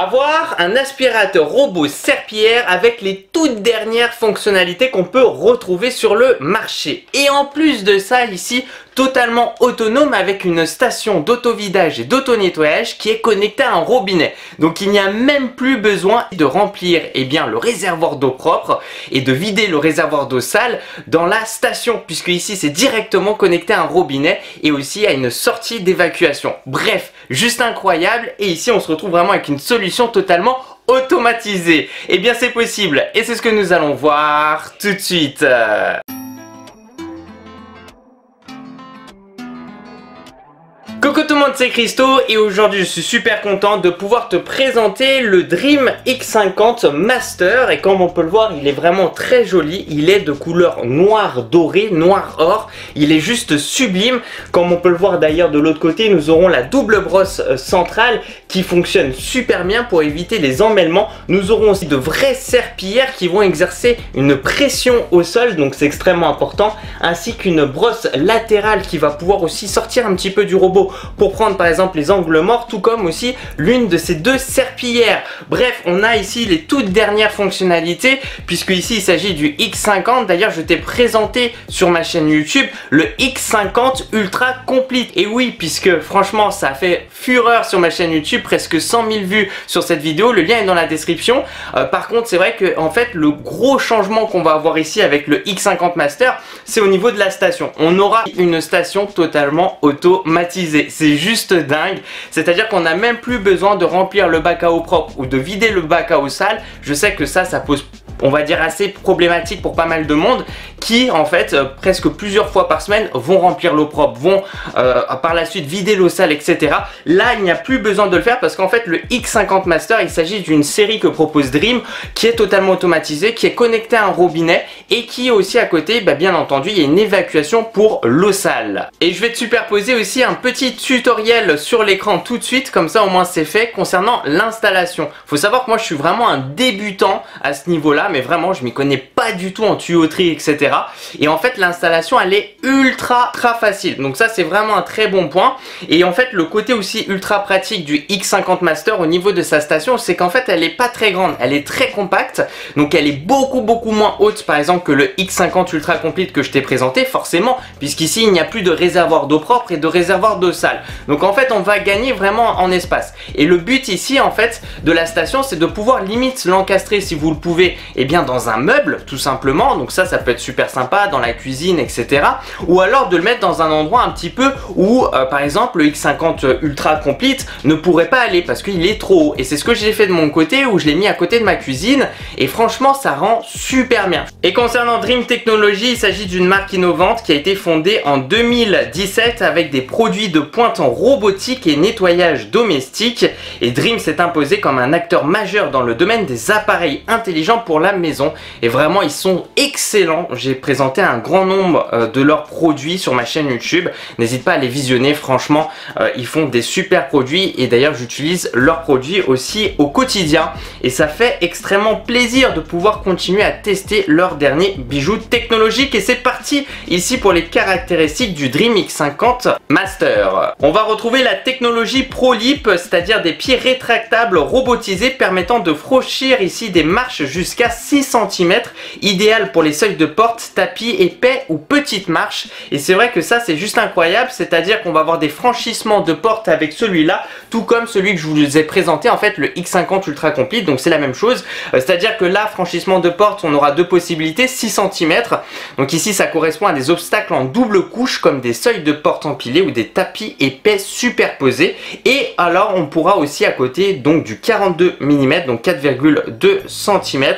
Avoir un aspirateur robot serpillière avec les toutes dernières fonctionnalités qu'on peut retrouver sur le marché. Et en plus de ça, ici, totalement autonome avec une station d'autovidage et d'auto-nettoyage qui est connectée à un robinet. Donc il n'y a même plus besoin de remplir le réservoir d'eau propre et de vider le réservoir d'eau sale dans la station, puisque ici c'est directement connecté à un robinet et aussi à une sortie d'évacuation. Bref, juste incroyable, et ici on se retrouve vraiment avec une solution totalement automatisée. Et bien c'est possible, et c'est ce que nous allons voir tout de suite. Coucou tout le monde, c'est Christo et aujourd'hui je suis super content de pouvoir te présenter le Dream X50 Master. Et comme on peut le voir, il est vraiment très joli, il est de couleur noir doré, noir or, il est juste sublime. Comme on peut le voir d'ailleurs de l'autre côté, nous aurons la double brosse centrale qui fonctionne super bien pour éviter les emmêlements. Nous aurons aussi de vraies serpillières qui vont exercer une pression au sol, donc c'est extrêmement important, ainsi qu'une brosse latérale qui va pouvoir aussi sortir un petit peu du robot pour prendre par exemple les angles morts, tout comme aussi l'une de ces deux serpillières. Bref, on a ici les toutes dernières fonctionnalités, puisque ici il s'agit du X50. D'ailleurs je t'ai présenté sur ma chaîne YouTube le X50 Ultra Complete. Et oui, puisque franchement ça a fait fureur sur ma chaîne YouTube, presque 100 000 vues sur cette vidéo, le lien est dans la description. Par contre c'est vrai que en fait le gros changement qu'on va avoir ici avec le X50 Master, c'est au niveau de la station. On aura une station totalement automatisée. C'est juste dingue, c'est-à-dire qu'on n'a même plus besoin de remplir le bac à eau propre ou de vider le bac à eau sale. Je sais que ça pose, on va dire, assez problématique pour pas mal de monde qui en fait presque plusieurs fois par semaine vont remplir l'eau propre, vont par la suite vider l'eau sale, etc. Là il n'y a plus besoin de le faire parce qu'en fait le X50 Master, il s'agit d'une série que propose Dream qui est totalement automatisée, qui est connectée à un robinet et qui aussi à côté, bien entendu, il y a une évacuation pour l'eau sale. Et je vais te superposer aussi un petit tutoriel sur l'écran tout de suite, comme ça au moins c'est fait, concernant l'installation. Faut savoir que moi je suis vraiment un débutant à ce niveau là, mais vraiment je m'y connais pas du tout en tuyauterie, etc. Et en fait l'installation elle est ultra facile, donc ça c'est vraiment un très bon point. Et en fait le côté aussi ultra pratique du X50 Master au niveau de sa station, c'est qu'en fait elle est pas très grande, elle est très compacte, donc elle est beaucoup moins haute par exemple que le X50 Ultra Complete que je t'ai présenté, forcément, puisqu'ici il n'y a plus de réservoir d'eau propre et de réservoir d'eau sale. Donc en fait on va gagner vraiment en espace. Et le but ici en fait de la station, c'est de pouvoir limite l'encastrer si vous le pouvez, dans un meuble tout simplement. Donc ça peut être super sympa dans la cuisine, etc. Ou alors de le mettre dans un endroit un petit peu où par exemple le X50 Ultra Complete ne pourrait pas aller parce qu'il est trop haut. Et c'est ce que j'ai fait de mon côté, où je l'ai mis à côté de ma cuisine, et franchement ça rend super bien. Et concernant Dream Technology, il s'agit d'une marque innovante qui a été fondée en 2017 avec des produits de pointe en robotique et nettoyage domestique. Et Dream s'est imposé comme un acteur majeur dans le domaine des appareils intelligents pour la maison. Et vraiment ils sont excellents. J'ai présenté un grand nombre de leurs produits sur ma chaîne YouTube. N'hésite pas à les visionner, franchement ils font des super produits. Et d'ailleurs j'utilise leurs produits aussi au quotidien. Et ça fait extrêmement plaisir de pouvoir continuer à tester leurs derniers bijoux technologiques. Et c'est parti ici pour les caractéristiques du Dream X50 Master. On va retrouver la technologie ProLip, c'est-à-dire des pieds rétractables robotisés permettant de franchir ici des marches jusqu'à 6 cm, idéal pour les seuils de porte, tapis épais ou petites marches. Et c'est vrai que ça c'est juste incroyable, c'est-à-dire qu'on va avoir des franchissements de porte avec celui-là, tout comme celui que je vous ai présenté, en fait le X50 Ultra Complete. Donc c'est la même chose, c'est-à-dire que là, franchissement de porte, on aura deux possibilités, 6 cm. Donc ici ça correspond à des obstacles en double couche comme des seuils de porte empilés ou des tapis épais superposés. Et alors on pourra aussi à côté donc du 42 mm, donc 4,2 cm.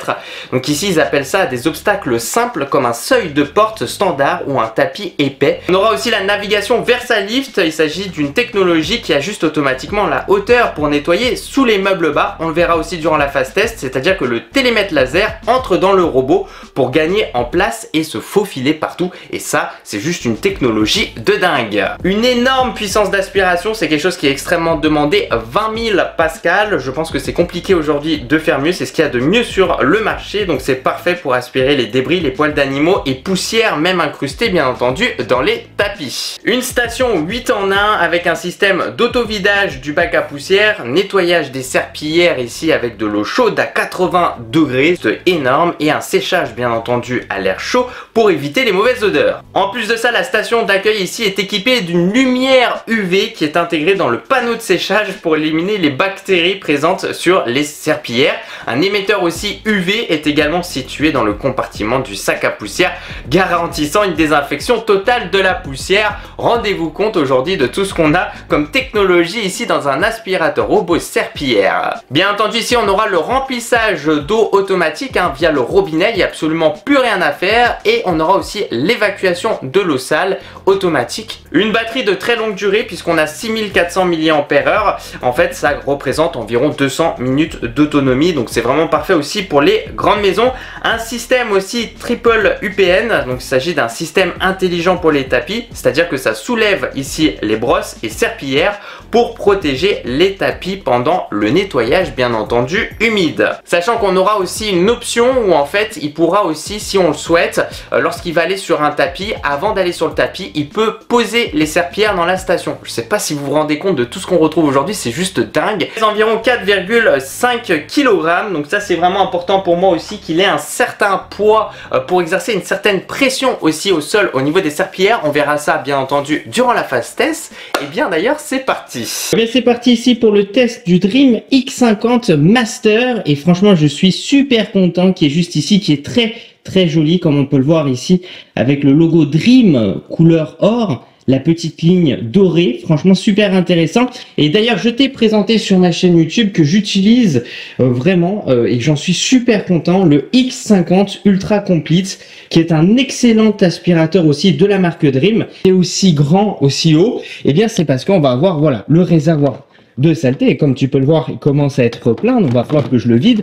Donc ici ils appellent ça des obstacles simples comme un seuil de porte standard ou un tapis épais. On aura aussi la navigation VersaLift. Il s'agit d'une technologie qui ajuste automatiquement la hauteur pour nettoyer sous les meubles bas. On le verra aussi durant la phase test, c'est-à-dire que le télémètre laser entre dans le robot pour gagner en place et se faufiler partout. Et ça c'est juste une technologie de dingue. Une énorme puissance d'aspiration, c'est quelque chose qui est extrêmement demandé, 20 000 pascal. Je pense que c'est compliqué aujourd'hui de faire mieux, c'est ce qu'il y a de mieux sur le marché. marché, donc c'est parfait pour aspirer les débris, les poils d'animaux et poussière même incrustée bien entendu dans les tapis. Une station 8 en 1 avec un système d'auto-vidage du bac à poussière, nettoyage des serpillières ici avec de l'eau chaude à 80 degrés, c'est énorme, et un séchage bien entendu à l'air chaud pour éviter les mauvaises odeurs. En plus de ça, la station d'accueil ici est équipée d'une lumière UV qui est intégrée dans le panneau de séchage pour éliminer les bactéries présentes sur les serpillières. Un émetteur aussi UV est également situé dans le compartiment du sac à poussière, garantissant une désinfection totale de la poussière. Rendez-vous compte aujourd'hui de tout ce qu'on a comme technologie ici dans un aspirateur robot serpillière. Bien entendu, ici on aura le remplissage d'eau automatique via le robinet, il n'y a absolument plus rien à faire, et on aura aussi l'évacuation de l'eau sale automatique. Une batterie de très longue durée puisqu'on a 6400 mAh. En fait, ça représente environ 200 minutes d'autonomie, donc c'est vraiment parfait aussi pour les grandes maisons. Un système aussi triple UPN, donc il s'agit d'un système intelligent pour les tapis, c'est-à-dire que ça soulève ici les brosses et serpillières pour protéger les tapis pendant le nettoyage bien entendu humide. Sachant qu'on aura aussi une option où en fait il pourra aussi, si on le souhaite, lorsqu'il va aller sur un tapis, avant d'aller sur le tapis, il peut poser les serpillières dans la station. Je sais pas si vous vous rendez compte de tout ce qu'on retrouve aujourd'hui, c'est juste dingue. C'est environ 4,5 kg, donc ça c'est vraiment important pour moi aussi qu'il ait un certain poids pour exercer une certaine pression aussi au sol au niveau des serpillières. On verra ça bien entendu durant la phase test. Et bien d'ailleurs c'est parti. Mais c'est parti ici pour le test du Dream X50 Master, et franchement je suis super content, qui est juste ici, qui est très joli comme on peut le voir ici avec le logo Dream couleur or, la petite ligne dorée, franchement super intéressant. Et d'ailleurs je t'ai présenté sur ma chaîne YouTube que j'utilise vraiment et j'en suis super content, le X50 Ultra Complete, qui est un excellent aspirateur aussi de la marque Dream, et aussi grand, aussi haut. Et bien c'est parce qu'on va avoir voilà le réservoir de saleté, et comme tu peux le voir il commence à être plein, donc il va falloir que je le vide,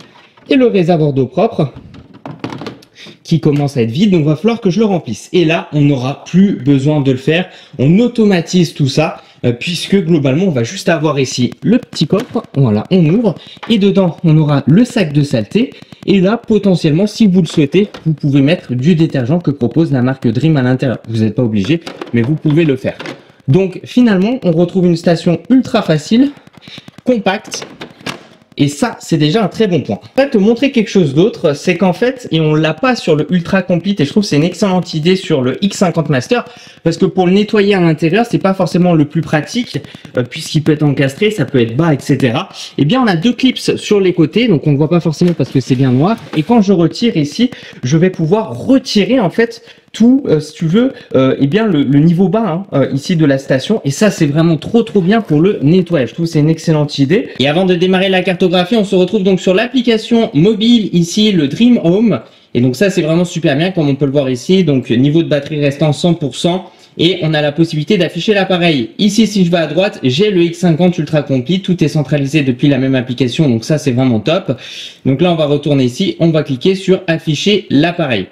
et le réservoir d'eau propre qui commence à être vide, donc il va falloir que je le remplisse. Et là, on n'aura plus besoin de le faire. On automatise tout ça, puisque globalement, on va juste avoir ici le petit coffre. Voilà, on ouvre. Et dedans, on aura le sac de saleté. Et là, potentiellement, si vous le souhaitez, vous pouvez mettre du détergent que propose la marque Dream à l'intérieur. Vous n'êtes pas obligé, mais vous pouvez le faire. Donc, finalement, on retrouve une station ultra facile, compacte. Et ça, c'est déjà un très bon point. En fait, te montrer quelque chose d'autre, c'est qu'en fait, et on l'a pas sur le Ultra Complete, et je trouve que c'est une excellente idée sur le X50 Master, parce que pour le nettoyer à l'intérieur, c'est pas forcément le plus pratique, puisqu'il peut être encastré, ça peut être bas, etc. Eh bien, on a deux clips sur les côtés, donc on ne voit pas forcément parce que c'est bien noir. Et quand je retire ici, je vais pouvoir retirer en fait tout, si tu veux, eh bien le niveau bas ici de la station, et ça c'est vraiment trop bien pour le nettoyage. Je trouve que c'est une excellente idée. Et avant de démarrer la cartographie, on se retrouve donc sur l'application mobile ici, le Dream Home, et donc ça c'est vraiment super bien comme on peut le voir ici. Donc niveau de batterie restant 100%, et on a la possibilité d'afficher l'appareil. Ici, si je vais à droite, j'ai le X50 Ultra Complete, tout est centralisé depuis la même application, donc ça c'est vraiment top. Donc là on va retourner ici, on va cliquer sur afficher l'appareil.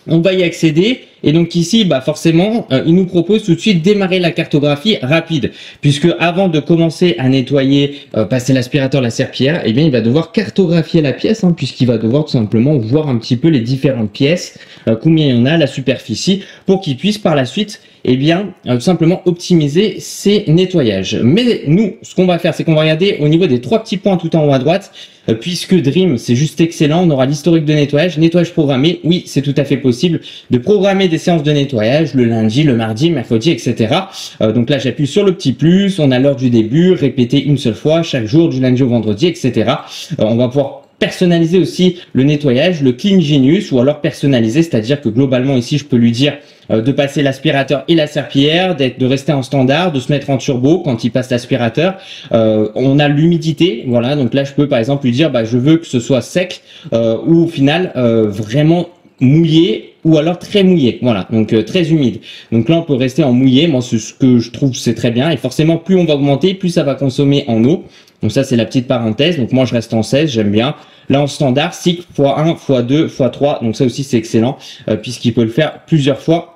On va y accéder, et donc ici, bah forcément, il nous propose tout de suite démarrer la cartographie rapide, puisque avant de commencer à nettoyer, passer l'aspirateur, la serpillière, eh bien il va devoir cartographier la pièce, puisqu'il va devoir tout simplement voir un petit peu les différentes pièces, combien il y en a, la superficie, pour qu'il puisse par la suite, eh bien, tout simplement optimiser ses nettoyages. Mais nous, ce qu'on va faire, c'est qu'on va regarder au niveau des trois petits points tout en haut à droite, puisque Dream, c'est juste excellent. On aura l'historique de nettoyage programmé. Oui, c'est tout à fait possible de programmer des séances de nettoyage le lundi, le mardi, mercredi, etc. Donc là, j'appuie sur le petit plus. On a l'heure du début, répéter une seule fois chaque jour, du lundi au vendredi, etc. On va pouvoir personnaliser aussi le nettoyage, le Clean Genius, ou alors personnaliser, c'est-à-dire que globalement ici, je peux lui dire de passer l'aspirateur et la serpillière, de rester en standard, de se mettre en turbo quand il passe l'aspirateur. On a l'humidité, voilà, donc là je peux par exemple lui dire je veux que ce soit sec ou au final vraiment mouillé ou alors très mouillé, voilà, donc très humide. Donc là on peut rester en mouillé, moi c'est ce que je trouve c'est très bien, et forcément plus on va augmenter, plus ça va consommer en eau. Donc ça c'est la petite parenthèse, donc moi je reste en 16, j'aime bien. Là en standard, cycle x1, x2, x3, donc ça aussi c'est excellent, puisqu'il peut le faire plusieurs fois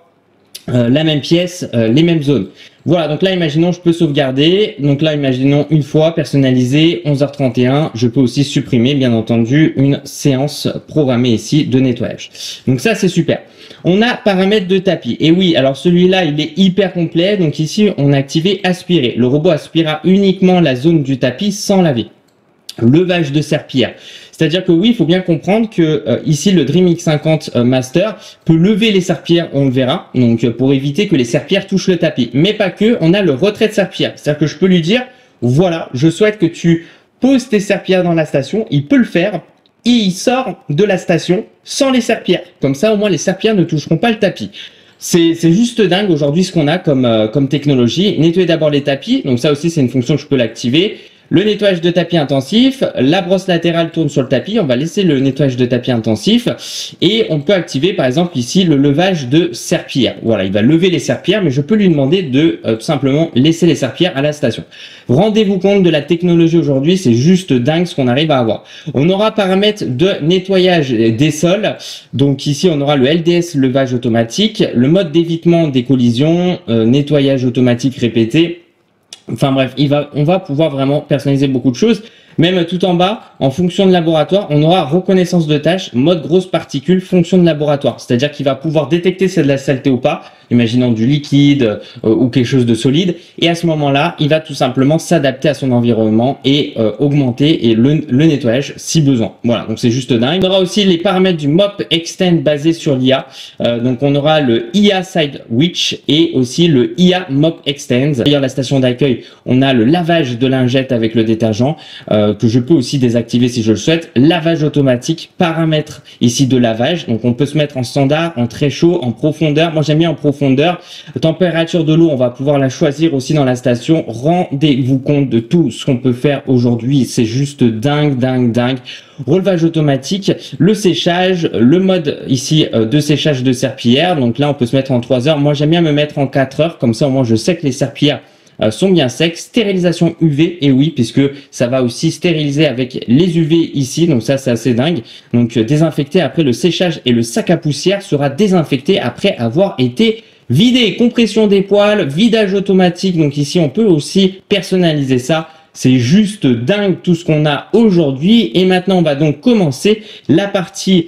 la même pièce, les mêmes zones. Voilà, donc là, imaginons, je peux sauvegarder. Donc là, imaginons une fois, personnalisé, 11h31. Je peux aussi supprimer, bien entendu, une séance programmée ici de nettoyage. Donc ça, c'est super. On a paramètres de tapis. Et oui, alors celui-là, il est hyper complet. Donc ici, on a activé aspirer. Le robot aspirera uniquement la zone du tapis sans laver. Levage de serpillère. C'est-à-dire que oui, il faut bien comprendre que ici, le Dream X50 Master peut lever les serpillères, on le verra, donc pour éviter que les serpillères touchent le tapis. Mais pas que, on a le retrait de serpillère. C'est-à-dire que je peux lui dire, voilà, je souhaite que tu poses tes serpillères dans la station. Il peut le faire et il sort de la station sans les serpillères. Comme ça, au moins, les serpillères ne toucheront pas le tapis. C'est juste dingue aujourd'hui ce qu'on a comme technologie. Nettoyer d'abord les tapis, donc ça aussi, c'est une fonction que je peux l'activer. Le nettoyage de tapis intensif, la brosse latérale tourne sur le tapis, on va laisser le nettoyage de tapis intensif et on peut activer par exemple ici le levage de serpillères. Voilà, il va lever les serpillères, mais je peux lui demander de tout simplement laisser les serpillères à la station. Rendez-vous compte de la technologie aujourd'hui, c'est juste dingue ce qu'on arrive à avoir. On aura paramètres de nettoyage des sols, donc ici on aura le LDS levage automatique, le mode d'évitement des collisions, nettoyage automatique répété. Enfin bref, on va pouvoir vraiment personnaliser beaucoup de choses. Même tout en bas, en fonction de laboratoire, on aura reconnaissance de tâches, mode grosse particule, fonction de laboratoire. C'est-à-dire qu'il va pouvoir détecter si c'est de la saleté ou pas, imaginons du liquide ou quelque chose de solide. Et à ce moment-là, il va tout simplement s'adapter à son environnement et augmenter le nettoyage si besoin. Voilà, donc c'est juste dingue. On aura aussi les paramètres du Mop Extend basé sur l'IA. Donc on aura le IA Side Witch et aussi le IA Mop Extend. D'ailleurs, la station d'accueil, on a le lavage de lingette avec le détergent. Que je peux aussi désactiver si je le souhaite. Lavage automatique, paramètres ici de lavage. Donc on peut se mettre en standard, en très chaud, en profondeur. Moi j'aime bien en profondeur. Température de l'eau, on va pouvoir la choisir aussi dans la station. Rendez-vous compte de tout ce qu'on peut faire aujourd'hui. C'est juste dingue, dingue, dingue. Relevage automatique, le séchage, le mode ici de séchage de serpillère. Donc là on peut se mettre en 3 heures. Moi j'aime bien me mettre en 4 heures. Comme ça au moins je sais que les serpillères sont bien secs. Stérilisation UV, et oui, puisque ça va aussi stériliser avec les UV ici, donc ça c'est assez dingue. Donc désinfecter après le séchage et le sac à poussière sera désinfecté après avoir été vidé. Compression des poils, vidage automatique, donc ici on peut aussi personnaliser ça. C'est juste dingue tout ce qu'on a aujourd'hui. Et maintenant, on va donc commencer la partie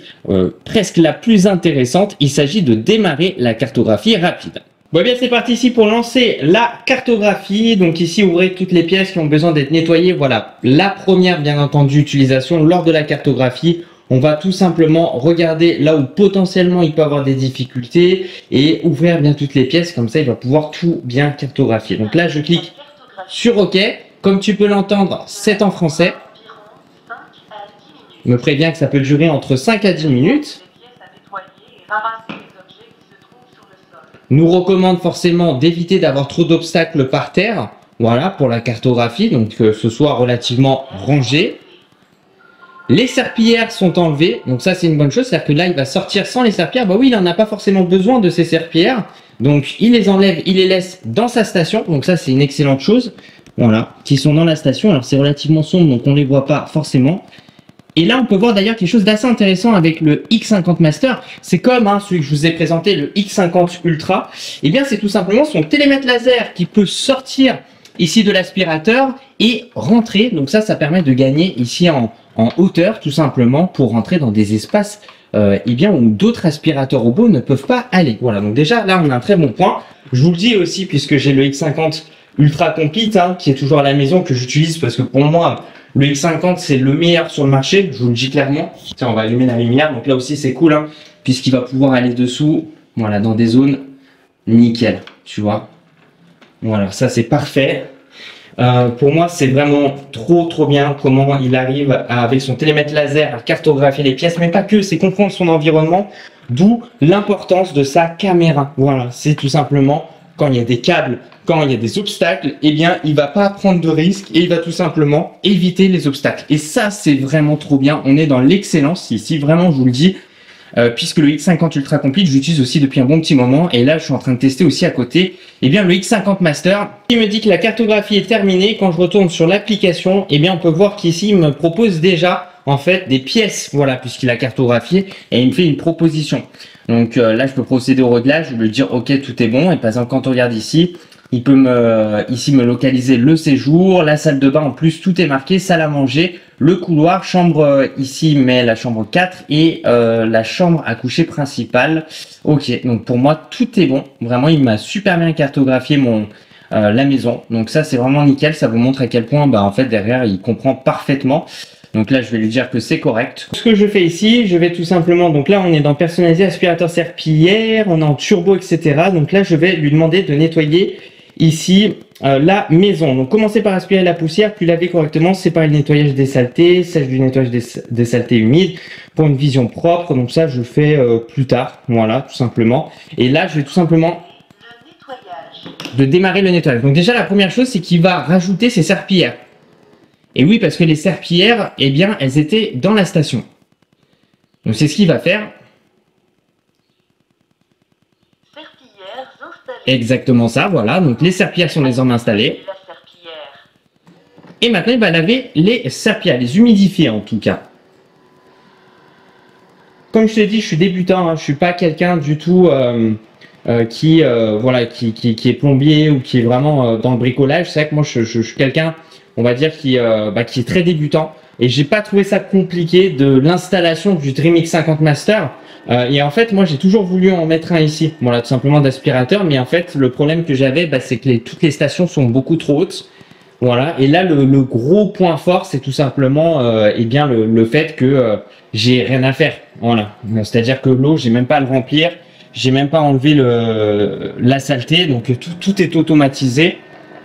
presque la plus intéressante. Il s'agit de démarrer la cartographie rapide. Bon, eh bien, c'est parti ici pour lancer la cartographie. Donc ici, ouvrez toutes les pièces qui ont besoin d'être nettoyées. Voilà, la première, bien entendu, utilisation lors de la cartographie. On va tout simplement regarder là où potentiellement il peut avoir des difficultés et ouvrir bien toutes les pièces. Comme ça, il va pouvoir tout bien cartographier. Donc là, je clique sur OK. Comme tu peux l'entendre, c'est en français. Je me préviens que ça peut durer entre 5 à 10 minutes. Nous recommande forcément d'éviter d'avoir trop d'obstacles par terre, voilà, pour la cartographie, donc que ce soit relativement rangé. Les serpillères sont enlevées, donc ça c'est une bonne chose, c'est-à-dire que là il va sortir sans les serpillères. Bah oui, il n'en a pas forcément besoin de ces serpillères, donc il les enlève, il les laisse dans sa station, donc ça c'est une excellente chose. Voilà, qui sont dans la station, alors c'est relativement sombre, donc on ne les voit pas forcément. Et là, on peut voir d'ailleurs quelque chose d'assez intéressant avec le X50 Master. C'est comme celui que je vous ai présenté, le X50 Ultra. Eh bien, c'est tout simplement son télémètre laser qui peut sortir ici de l'aspirateur et rentrer. Donc ça permet de gagner ici en hauteur, tout simplement, pour rentrer dans des espaces eh bien, où d'autres aspirateurs robots ne peuvent pas aller. Voilà, donc déjà, là, on a un très bon point. Je vous le dis aussi, puisque j'ai le X50 Ultra Complete, qui est toujours à la maison, que j'utilise parce que pour moi, le X50, c'est le meilleur sur le marché, je vous le dis clairement. Tiens, on va allumer la lumière. Donc là aussi, c'est cool, puisqu'il va pouvoir aller dessous, voilà, dans des zones nickel, tu vois. Voilà, ça, c'est parfait. Pour moi, c'est vraiment trop bien comment il arrive avec son télémètre laser à cartographier les pièces, mais pas que, c'est comprendre son environnement, d'où l'importance de sa caméra. Voilà, c'est tout simplement quand il y a des câbles, quand il y a des obstacles, eh bien, il va pas prendre de risques et il va tout simplement éviter les obstacles. Et ça, c'est vraiment trop bien. On est dans l'excellence ici, vraiment, je vous le dis, puisque le X50 Ultra Complete, je l'utilise aussi depuis un bon petit moment. Et là, je suis en train de tester aussi à côté, eh bien, le X50 Master, qui me dit que la cartographie est terminée. Quand je retourne sur l'application, eh bien, on peut voir qu'ici, il me propose déjà en fait des pièces, voilà, puisqu'il a cartographié et il me fait une proposition. Donc là, je peux procéder au réglage, je vais lui dire ok, tout est bon. Et par exemple, quand on regarde ici, il peut me localiser le séjour, la salle de bain en plus, tout est marqué, salle à manger, le couloir, chambre ici, mais la chambre 4 et la chambre à coucher principale. Ok, donc pour moi, tout est bon. Vraiment, il m'a super bien cartographié la maison. Donc ça, c'est vraiment nickel. Ça vous montre à quel point, en fait, derrière, il comprend parfaitement. Donc là, je vais lui dire que c'est correct. Ce que je fais ici, je vais tout simplement... Donc là, on est dans personnaliser aspirateur serpillière, on est en turbo, etc. Donc là, je vais lui demander de nettoyer ici la maison. Donc commencez par aspirer la poussière, puis laver correctement, séparer le nettoyage des saletés, sèche du nettoyage des saletés humides pour une vision propre. Donc ça, je fais plus tard. Voilà, tout simplement. Et là, je vais tout simplement de démarrer le nettoyage. Donc déjà, la première chose, c'est qu'il va rajouter ses serpillières. Et oui, parce que les serpillières, eh bien, elles étaient dans la station. Donc c'est ce qu'il va faire. Serpillières installées. Exactement ça, voilà. Donc les serpillières sont désormais installées. Et maintenant, il va laver les serpillières, les humidifier en tout cas. Comme je te l'ai dit, je suis débutant, hein, je suis pas quelqu'un du tout qui est plombier ou qui est vraiment dans le bricolage. C'est vrai que moi, je suis quelqu'un, on va dire, qui est très débutant. Et j'ai pas trouvé ça compliqué de l'installation du Dream X50 Master. Et en fait, moi, j'ai toujours voulu en mettre un ici. Voilà, tout simplement d'aspirateur. Mais en fait, le problème que j'avais, c'est que toutes les stations sont beaucoup trop hautes. Voilà. Et là, le gros point fort, c'est tout simplement, le fait que j'ai rien à faire. Voilà. C'est-à-dire que l'eau, j'ai même pas à le remplir. J'ai même pas enlevé la saleté. Donc, tout est automatisé.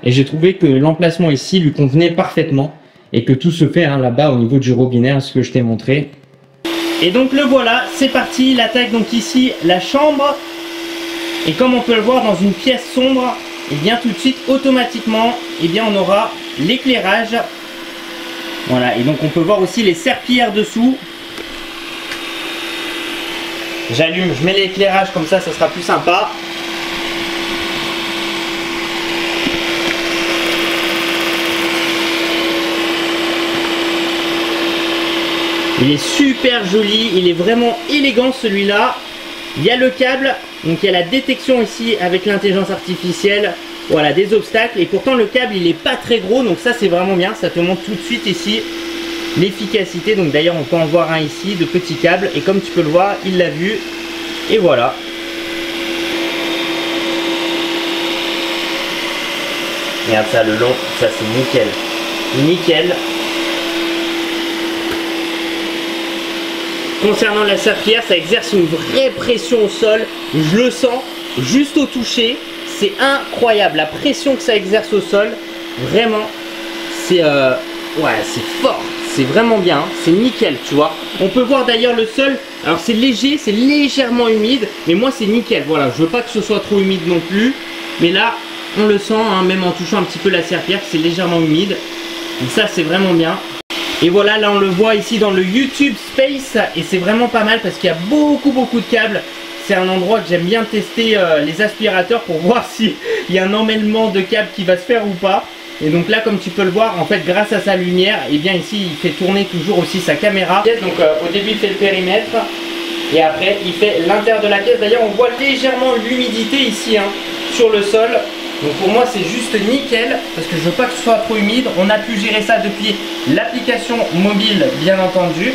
Et j'ai trouvé que l'emplacement ici lui convenait parfaitement. Et que tout se fait là-bas au niveau du robinet, ce que je t'ai montré. Et donc le voilà, c'est parti, il attaque donc ici la chambre. Et comme on peut le voir dans une pièce sombre, et bien tout de suite automatiquement, on aura l'éclairage. Voilà, et donc on peut voir aussi les serpillières dessous. J'allume, je mets l'éclairage comme ça sera plus sympa. Il est super joli, il est vraiment élégant celui-là. Il y a le câble, donc il y a la détection ici avec l'intelligence artificielle, voilà, des obstacles. Et pourtant le câble il est pas très gros, donc ça c'est vraiment bien, ça te montre tout de suite ici l'efficacité. Donc d'ailleurs on peut en voir un ici de petit câble, et comme tu peux le voir, il l'a vu, et voilà. Regarde ça, le long, ça c'est nickel, nickel. Concernant la serpillière, ça exerce une vraie pression au sol. Je le sens juste au toucher. C'est incroyable la pression que ça exerce au sol. Vraiment, c'est c'est fort. C'est vraiment bien. C'est nickel, tu vois. On peut voir d'ailleurs le sol. Alors c'est léger, c'est légèrement humide. Mais moi c'est nickel. Voilà, je veux pas que ce soit trop humide non plus. Mais là, on le sent, même en touchant un petit peu la serpillière, c'est légèrement humide. Donc ça c'est vraiment bien. Et voilà, là on le voit ici dans le YouTube Space, et c'est vraiment pas mal parce qu'il y a beaucoup de câbles. C'est un endroit que j'aime bien tester les aspirateurs pour voir s'il y a un emmêlement de câbles qui va se faire ou pas. Et donc là, comme tu peux le voir, en fait grâce à sa lumière, et bien ici il fait tourner toujours aussi sa caméra. Donc au début il fait le périmètre et après il fait l'intérieur de la pièce. D'ailleurs on voit légèrement l'humidité ici sur le sol. Donc pour moi c'est juste nickel parce que je veux pas que ce soit trop humide. On a pu gérer ça depuis l'application mobile bien entendu.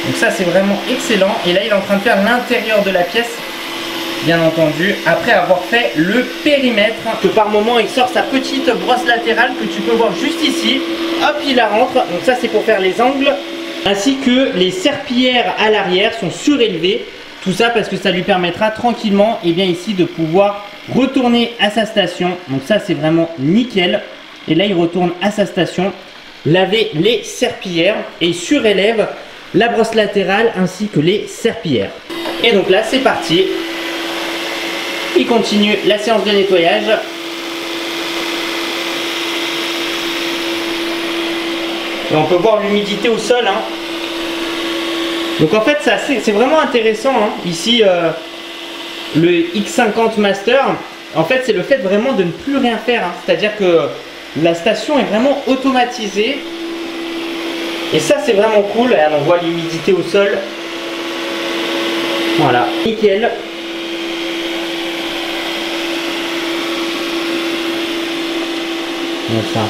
Donc ça c'est vraiment excellent. Et là il est en train de faire l'intérieur de la pièce bien entendu après avoir fait le périmètre. Que par moment il sort sa petite brosse latérale que tu peux voir juste ici. Hop, il la rentre. Donc ça c'est pour faire les angles. Ainsi que les serpillières à l'arrière sont surélevées. Tout ça parce que ça lui permettra tranquillement ici de pouvoir retourner à sa station. Donc ça c'est vraiment nickel. Et là il retourne à sa station, laver les serpillières et surélève la brosse latérale ainsi que les serpillières. Et donc là c'est parti. Il continue la séance de nettoyage. Et on peut voir l'humidité au sol. Donc en fait c'est vraiment intéressant ici le X50 Master. En fait c'est le fait vraiment de ne plus rien faire. C'est à dire que la station est vraiment automatisée. Et ça c'est vraiment cool, regarde, on voit l'humidité au sol. Voilà, nickel. Comme ça.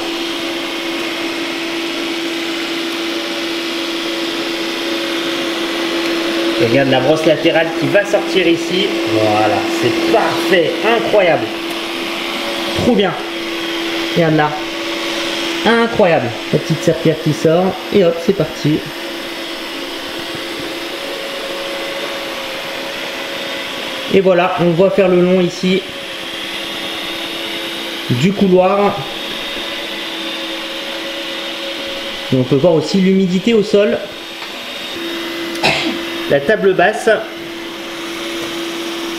Regarde la brosse latérale qui va sortir ici. Voilà, c'est parfait, incroyable. Trop bien. Regarde là. Incroyable. La petite serpillière qui sort. Et hop, c'est parti. Et voilà, on voit faire le long ici du couloir. Et on peut voir aussi l'humidité au sol. La table basse.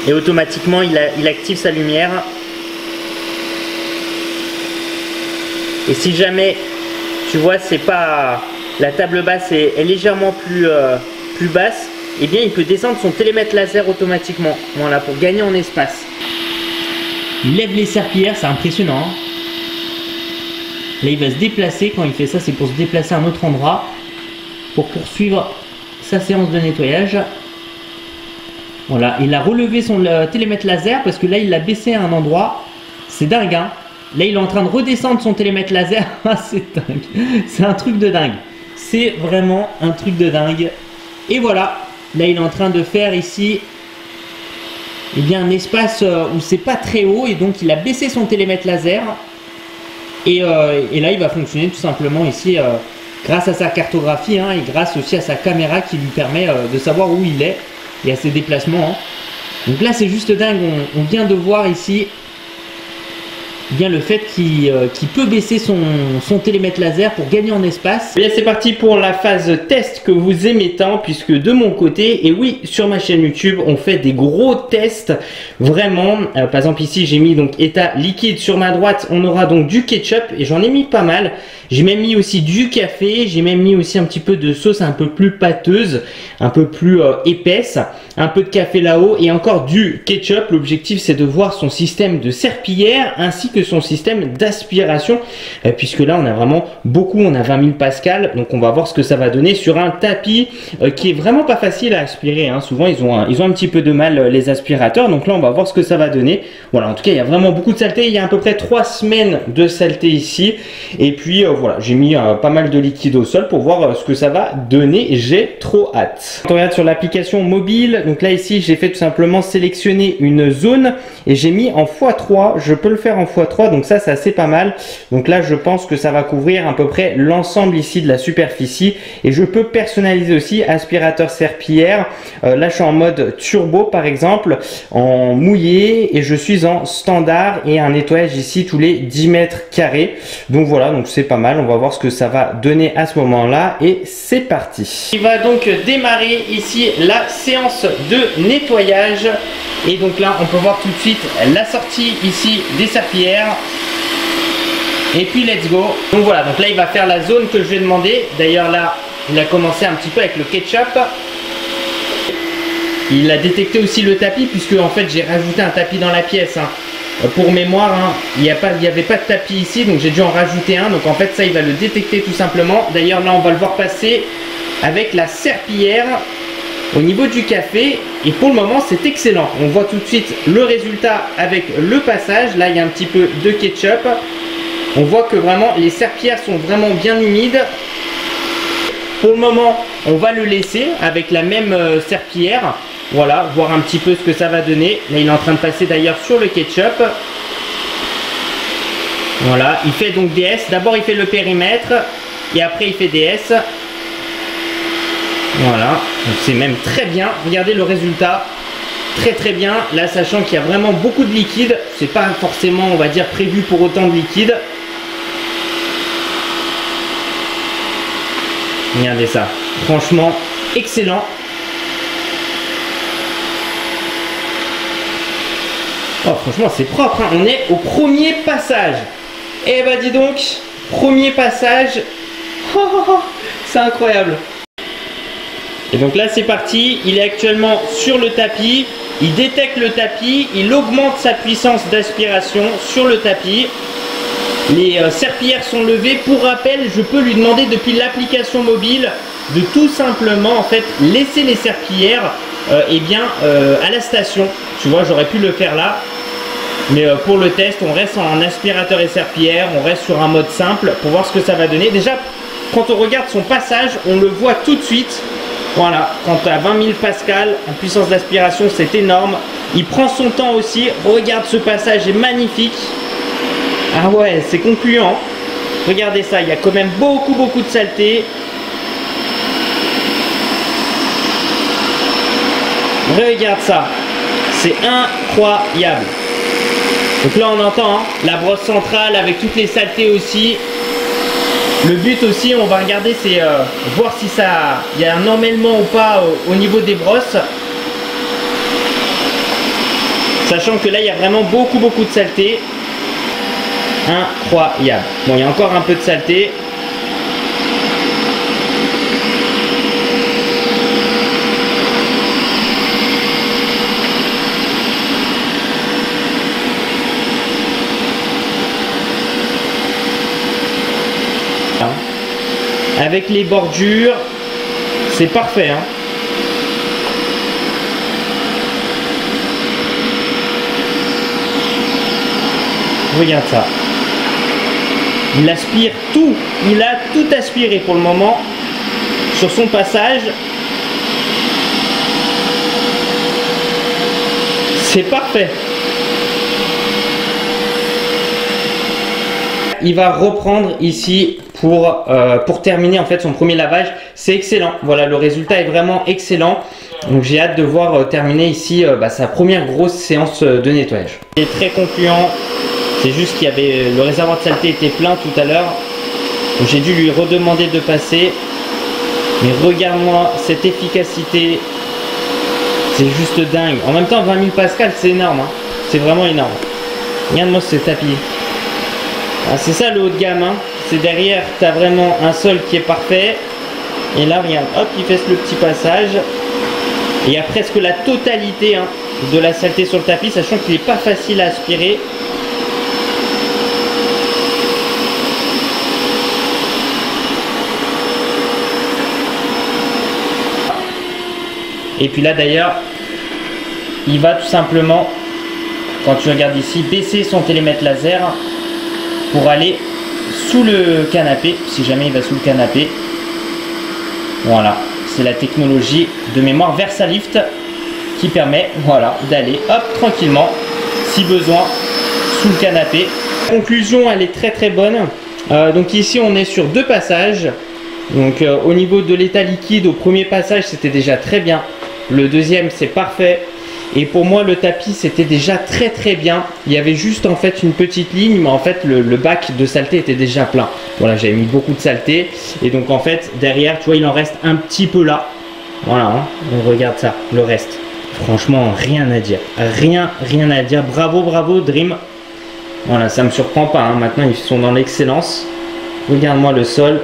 Et automatiquement, il active sa lumière. Et si jamais, tu vois, c'est pas... La table basse est légèrement plus basse, eh bien il peut descendre son télémètre laser automatiquement. Voilà, pour gagner en espace. Il lève les serpillères, c'est impressionnant. Hein. Là il va se déplacer, quand il fait ça c'est pour se déplacer à un autre endroit, pour poursuivre sa séance de nettoyage. Voilà, il a relevé son télémètre laser parce que là il l'a baissé à un endroit. C'est dingue hein. Là il est en train de redescendre son télémètre laser. C'est dingue. C'est un truc de dingue. C'est vraiment un truc de dingue. Et voilà, là il est en train de faire ici eh bien, un espace où c'est pas très haut et donc il a baissé son télémètre laser. Et là il va fonctionner tout simplement ici grâce à sa cartographie hein, et grâce aussi à sa caméra qui lui permet de savoir où il est et à ses déplacements. Hein. Donc là c'est juste dingue, on vient de voir ici bien le fait qu'il peut baisser son télémètre laser pour gagner en espace. Bien c'est parti pour la phase test que vous aimez tant, puisque de mon côté, et oui sur ma chaîne YouTube on fait des gros tests vraiment. Par exemple ici j'ai mis donc état liquide, sur ma droite on aura donc du ketchup et j'en ai mis pas mal. J'ai même mis aussi du café, j'ai même mis aussi un petit peu de sauce un peu plus pâteuse, un peu plus épaisse, un peu de café là-haut et encore du ketchup. L'objectif c'est de voir son système de serpillière ainsi que son système d'aspiration, puisque là on a vraiment beaucoup, on a 20 000 pascal, donc on va voir ce que ça va donner sur un tapis qui est vraiment pas facile à aspirer. Hein. Souvent ils ont un petit peu de mal les aspirateurs, donc là on va voir ce que ça va donner. Voilà, en tout cas il y a vraiment beaucoup de saleté, il y a à peu près 3 semaines de saleté ici, et puis voilà, j'ai mis pas mal de liquide au sol pour voir ce que ça va donner. J'ai trop hâte. Quand on regarde sur l'application mobile, donc là ici j'ai fait tout simplement sélectionner une zone et j'ai mis en x3. Je peux le faire en x3, donc ça c'est assez pas mal. Donc là je pense que ça va couvrir à peu près l'ensemble ici de la superficie et je peux personnaliser aussi aspirateur serpillière. Là je suis en mode turbo par exemple, en mouillé, et je suis en standard et un nettoyage ici tous les 10 mètres carrés. Donc voilà, donc c'est pas mal. On va voir ce que ça va donner à ce moment-là et c'est parti. Il va donc démarrer ici la séance de nettoyage et donc là on peut voir tout de suite la sortie ici des serpillères et puis let's go. Donc voilà, donc là il va faire la zone que je vais demander. D'ailleurs là il a commencé un petit peu avec le ketchup. Il a détecté aussi le tapis puisque en fait j'ai rajouté un tapis dans la pièce. Hein. Pour mémoire, hein, il n'y avait pas de tapis ici, donc j'ai dû en rajouter un. Donc en fait ça il va le détecter tout simplement. D'ailleurs là on va le voir passer avec la serpillière au niveau du café. Et pour le moment c'est excellent. On voit tout de suite le résultat avec le passage. Là il y a un petit peu de ketchup. On voit que vraiment les serpillères sont vraiment bien humides. Pour le moment on va le laisser avec la même serpillière. Voilà, voir un petit peu ce que ça va donner. Là, il est en train de passer d'ailleurs sur le ketchup. Voilà, il fait donc DS. D'abord, il fait le périmètre et après, il fait DS. Voilà, donc c'est même très bien. Regardez le résultat. Très très bien. Là, sachant qu'il y a vraiment beaucoup de liquide. C'est pas forcément, on va dire, prévu pour autant de liquide. Regardez ça. Franchement, excellent. Oh, franchement c'est propre, hein. On est au premier passage. Eh bah dis donc, premier passage. Oh, oh, oh, c'est incroyable. Et donc là c'est parti, il est actuellement sur le tapis. Il détecte le tapis, il augmente sa puissance d'aspiration sur le tapis. Les serpillères sont levées. Pour rappel, je peux lui demander depuis l'application mobile de tout simplement en fait laisser les serpillères à la station. Tu vois, j'aurais pu le faire là. Mais pour le test, on reste en aspirateur et serpillière, on reste sur un mode simple pour voir ce que ça va donner. Déjà, quand on regarde son passage, on le voit tout de suite. Voilà, quand tu as 20 000 pascal en puissance d'aspiration, c'est énorme. Il prend son temps aussi. Regarde, ce passage est magnifique. Ah ouais, c'est concluant. Regardez ça, il y a quand même beaucoup de saleté. Regarde ça, c'est incroyable. Donc là on entend la brosse centrale avec toutes les saletés aussi. Le but aussi, on va regarder, c'est voir si il y a un emmêlement ou pas au niveau des brosses. Sachant que là il y a vraiment beaucoup de saleté. Incroyable. Bon, il y a encore un peu de saleté. Avec les bordures, c'est parfait, hein. Regarde ça. Il aspire tout. Il a tout aspiré pour le moment sur son passage. C'est parfait. Il va reprendre ici pour terminer en fait son premier lavage. C'est excellent. Voilà, le résultat est vraiment excellent. Donc j'ai hâte de voir terminer ici sa première grosse séance de nettoyage. Il est très concluant. C'est juste qu'il y avait le réservoir de saleté était plein tout à l'heure. Donc j'ai dû lui redemander de passer. Mais regarde-moi cette efficacité. C'est juste dingue. En même temps, 20 000 pascal, c'est énorme, hein. C'est vraiment énorme. Regarde-moi ce tapis. Ah, c'est ça le haut de gamme, hein. C'est derrière, tu as vraiment un sol qui est parfait. Et là, regarde, hop, il fait le petit passage. Et il y a presque la totalité de la saleté sur le tapis, sachant qu'il n'est pas facile à aspirer. Et puis là d'ailleurs, il va tout simplement, quand tu regardes ici, baisser son télémètre laser pour aller sous le canapé, si jamais il va sous le canapé. Voilà, c'est la technologie de mémoire VersaLift qui permet, voilà, d'aller hop tranquillement, si besoin, sous le canapé. La conclusion, elle est très bonne. Donc ici, on est sur 2 passages. Donc au niveau de l'état liquide, au premier passage, c'était déjà très bien. Le deuxième, c'est parfait. Et pour moi, le tapis, c'était déjà très bien. Il y avait juste en fait une petite ligne, mais en fait, le bac de saleté était déjà plein. Voilà, j'avais mis beaucoup de saleté. Et donc en fait, derrière, tu vois, il en reste un petit peu là. Voilà, hein. On regarde ça, le reste. Franchement, rien à dire. Rien à dire. Bravo, Dream. Voilà, ça me surprend pas, hein. Maintenant, ils sont dans l'excellence. Regarde-moi le sol,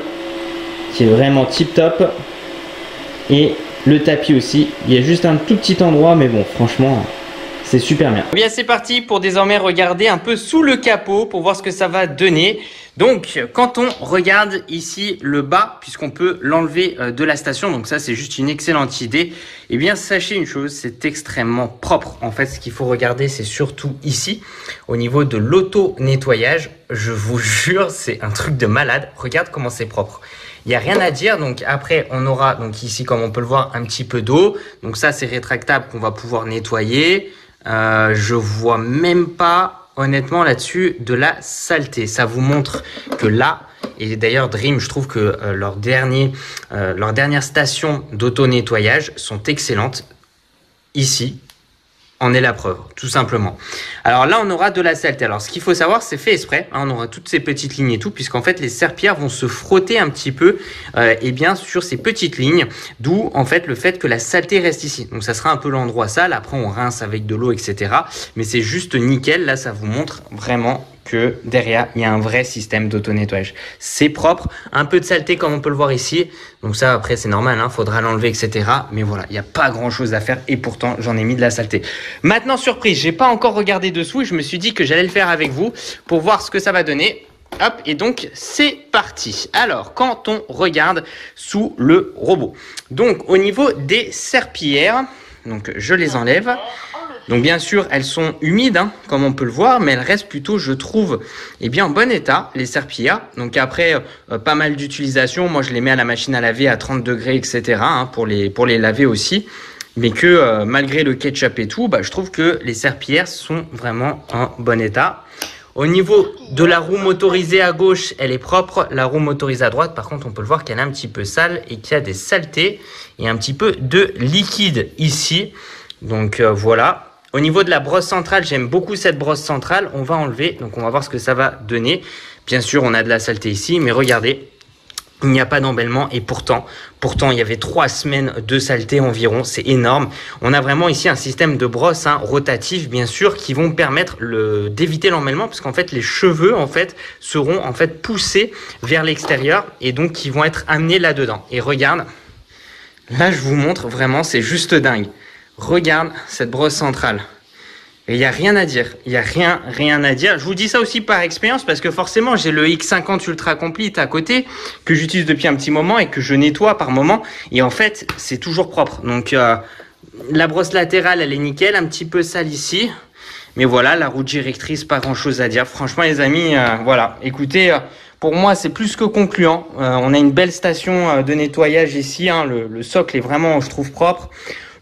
qui est vraiment tip top. Et le tapis aussi, il y a juste un tout petit endroit, mais bon, franchement, c'est super bien. Bien, c'est parti pour désormais regarder un peu sous le capot pour voir ce que ça va donner. Donc, quand on regarde ici le bas, puisqu'on peut l'enlever de la station, donc ça, c'est juste une excellente idée. Eh bien, sachez une chose, c'est extrêmement propre. En fait, ce qu'il faut regarder, c'est surtout ici, au niveau de l'auto-nettoyage. Je vous jure, c'est un truc de malade. Regarde comment c'est propre. Il n'y a rien à dire. Donc après, on aura donc ici, comme on peut le voir, un petit peu d'eau. Donc ça, c'est rétractable qu'on va pouvoir nettoyer. Je vois même pas, honnêtement, là-dessus, de la saleté. Ça vous montre que là, et d'ailleurs Dream, je trouve que leurs dernières stations d'auto-nettoyage sont excellentes. Ici en est la preuve, tout simplement. Alors là, on aura de la saleté. Alors, ce qu'il faut savoir, c'est fait exprès. Hein, on aura toutes ces petites lignes et tout, puisqu'en fait, les serpillères vont se frotter un petit peu et bien sur ces petites lignes, d'où en fait le fait que la saleté reste ici. Donc, ça sera un peu l'endroit sale. Après, on rince avec de l'eau, etc. Mais c'est juste nickel. Là, ça vous montre vraiment que derrière, il y a un vrai système d'auto-nettoyage. C'est propre, un peu de saleté comme on peut le voir ici. Donc ça, après, c'est normal, hein, faudra l'enlever, etc. Mais voilà, il n'y a pas grand-chose à faire et pourtant, j'en ai mis de la saleté. Maintenant, surprise, j'ai pas encore regardé dessous et je me suis dit que j'allais le faire avec vous pour voir ce que ça va donner. Hop, et donc c'est parti. Alors, quand on regarde sous le robot, donc au niveau des serpillières, donc je les enlève. Donc bien sûr, elles sont humides, hein, comme on peut le voir, mais elles restent plutôt, je trouve, eh bien, en bon état, les serpillères. Donc après, pas mal d'utilisation. Moi, je les mets à la machine à laver à 30 degrés, etc., hein, pour les laver aussi. Mais que malgré le ketchup et tout, je trouve que les serpillères sont vraiment en bon état. Au niveau de la roue motorisée à gauche, elle est propre. La roue motorisée à droite, par contre, on peut le voir qu'elle est un petit peu sale et qu'il y a des saletés et un petit peu de liquide ici. Donc voilà. Au niveau de la brosse centrale, j'aime beaucoup cette brosse centrale. On va enlever, donc on va voir ce que ça va donner. Bien sûr, on a de la saleté ici, mais regardez, il n'y a pas d'embellement et pourtant, il y avait 3 semaines de saleté environ. C'est énorme. On a vraiment ici un système de brosse rotatif, bien sûr, qui vont permettre d'éviter l'emmêlement, parce qu'en fait, les cheveux seront poussés vers l'extérieur et donc qui vont être amenés là-dedans. Et regarde, là, je vous montre vraiment, c'est juste dingue. Regarde cette brosse centrale. Et il n'y a rien à dire. Il n'y a rien à dire. Je vous dis ça aussi par expérience parce que forcément, j'ai le X50 Ultra Complete à côté que j'utilise depuis un petit moment et que je nettoie par moment. Et en fait, c'est toujours propre. Donc, la brosse latérale, elle est nickel. Un petit peu sale ici. Mais voilà, la roue directrice, pas grand-chose à dire. Franchement, les amis, voilà. Écoutez, pour moi, c'est plus que concluant. On a une belle station de nettoyage ici. Hein. Le socle est vraiment, je trouve, propre.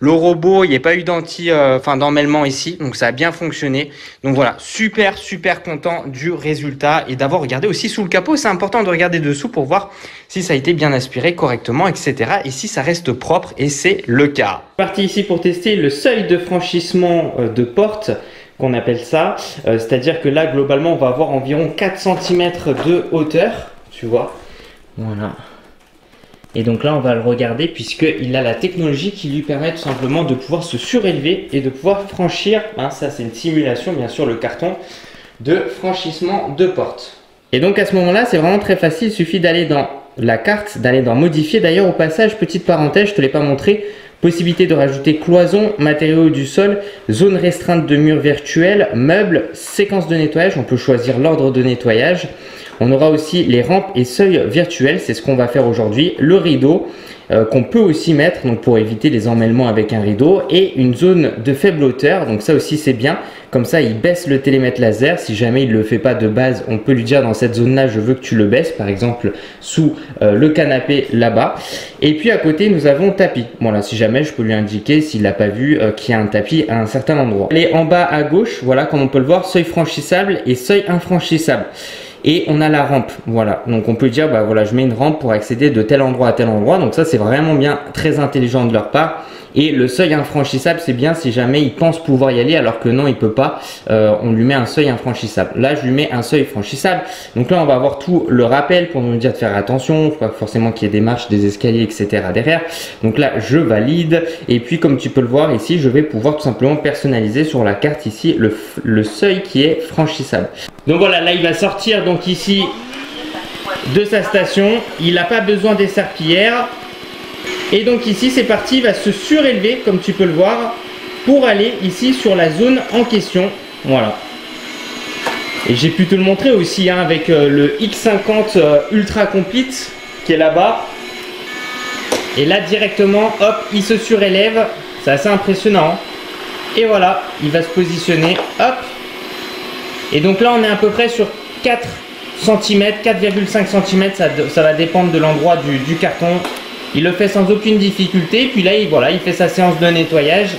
Le robot, il n'y a pas eu d'emmêlement ici, donc ça a bien fonctionné. Donc voilà, super content du résultat et d'avoir regardé aussi sous le capot. C'est important de regarder dessous pour voir si ça a été bien aspiré correctement, etc. Et si ça reste propre, et c'est le cas. Parti ici pour tester le seuil de franchissement de porte, qu'on appelle ça. C'est-à-dire que là, globalement, on va avoir environ 4 cm de hauteur, tu vois. Voilà. Et donc là, on va le regarder puisqu'il a la technologie qui lui permet tout simplement de pouvoir se surélever et de pouvoir franchir, ça c'est une simulation, bien sûr, le carton de franchissement de porte. Et donc à ce moment-là, c'est vraiment très facile, il suffit d'aller dans la carte, d'aller dans modifier. D'ailleurs, au passage, petite parenthèse, je ne te l'ai pas montré, possibilité de rajouter cloison, matériaux du sol, zone restreinte de murs virtuels, meubles, séquence de nettoyage, on peut choisir l'ordre de nettoyage. On aura aussi les rampes et seuils virtuels, c'est ce qu'on va faire aujourd'hui. Le rideau qu'on peut aussi mettre donc pour éviter les emmêlements avec un rideau et une zone de faible hauteur. Donc ça aussi c'est bien. Comme ça il baisse le télémètre laser. Si jamais il ne le fait pas de base, on peut lui dire dans cette zone là je veux que tu le baisses. Par exemple sous le canapé là-bas. Et puis à côté nous avons tapis. Voilà, si jamais je peux lui indiquer s'il n'a pas vu qu'il y a un tapis à un certain endroit. Et en bas à gauche, voilà comme on peut le voir, seuil franchissable et seuil infranchissable. Et on a la rampe, voilà. Donc on peut dire, voilà, je mets une rampe pour accéder de tel endroit à tel endroit. Donc ça, c'est vraiment bien, très intelligent de leur part. Et le seuil infranchissable, c'est bien si jamais il pense pouvoir y aller alors que non, il peut pas. On lui met un seuil infranchissable. Là, je lui mets un seuil franchissable. Donc là, on va avoir tout le rappel pour nous dire de faire attention. Pas forcément qu'il y ait des marches, des escaliers, etc. derrière. Donc là, je valide. Et puis, comme tu peux le voir ici, je vais pouvoir tout simplement personnaliser sur la carte ici le seuil qui est franchissable. Donc voilà, là, il va sortir donc ici de sa station. Il n'a pas besoin des serpillères. Et donc ici c'est parti, il va se surélever comme tu peux le voir pour aller ici sur la zone en question. Voilà. Et j'ai pu te le montrer aussi avec le X50 Ultra Complete qui est là-bas. Et là directement, hop, il se surélève. C'est assez impressionnant. Et voilà, il va se positionner, hop. Et donc là on est à peu près sur 4 cm, 4,5 cm, ça va dépendre de l'endroit du carton. Il le fait sans aucune difficulté, puis là, voilà, il fait sa séance de nettoyage.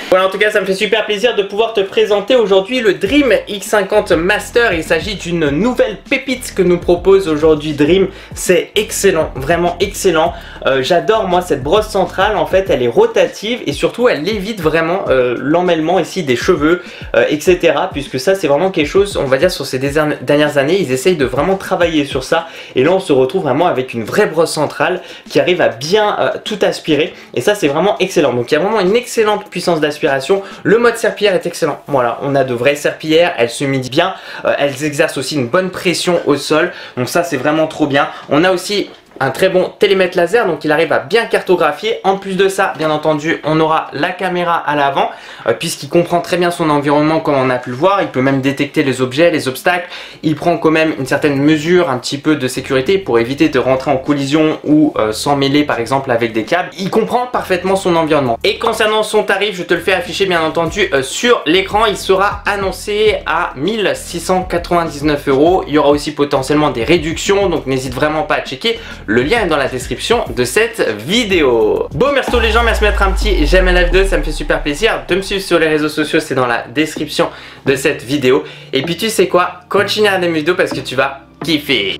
Voilà, en tout cas, ça me fait super plaisir de pouvoir te présenter aujourd'hui le Dream X50 Master. Il s'agit d'une nouvelle pépite que nous propose aujourd'hui Dream. C'est excellent, vraiment excellent. J'adore moi cette brosse centrale, en fait, elle est rotative et surtout elle évite vraiment l'emmêlement ici des cheveux, etc. Puisque ça, c'est vraiment quelque chose, on va dire, sur ces dernières années, ils essayent de vraiment travailler sur ça. Et là, on se retrouve vraiment avec une vraie brosse centrale qui arrive à bien tout aspirer. Et ça, c'est vraiment excellent. Donc, il y a vraiment une excellente puissance d'aspiration. respiration. Le mode serpillière est excellent. Voilà, on a de vraies serpillières, elles s'humidifient bien, elles exercent aussi une bonne pression au sol. Donc ça c'est vraiment trop bien. On a aussi un très bon télémètre laser, donc il arrive à bien cartographier. En plus de ça, bien entendu, on aura la caméra à l'avant, puisqu'il comprend très bien son environnement comme on a pu le voir. Il peut même détecter les objets, les obstacles. Il prend quand même une certaine mesure, un petit peu de sécurité pour éviter de rentrer en collision ou s'emmêler par exemple avec des câbles. Il comprend parfaitement son environnement. Et concernant son tarif, je te le fais afficher bien entendu sur l'écran. Il sera annoncé à 1699 €. Il y aura aussi potentiellement des réductions, donc n'hésite vraiment pas à checker. Le lien est dans la description de cette vidéo. Bon, merci les gens, merci de mettre un petit j'aime à la vidéo, ça me fait super plaisir. De me suivre sur les réseaux sociaux, c'est dans la description de cette vidéo. Et puis tu sais quoi, continue à regarder mes vidéos parce que tu vas kiffer.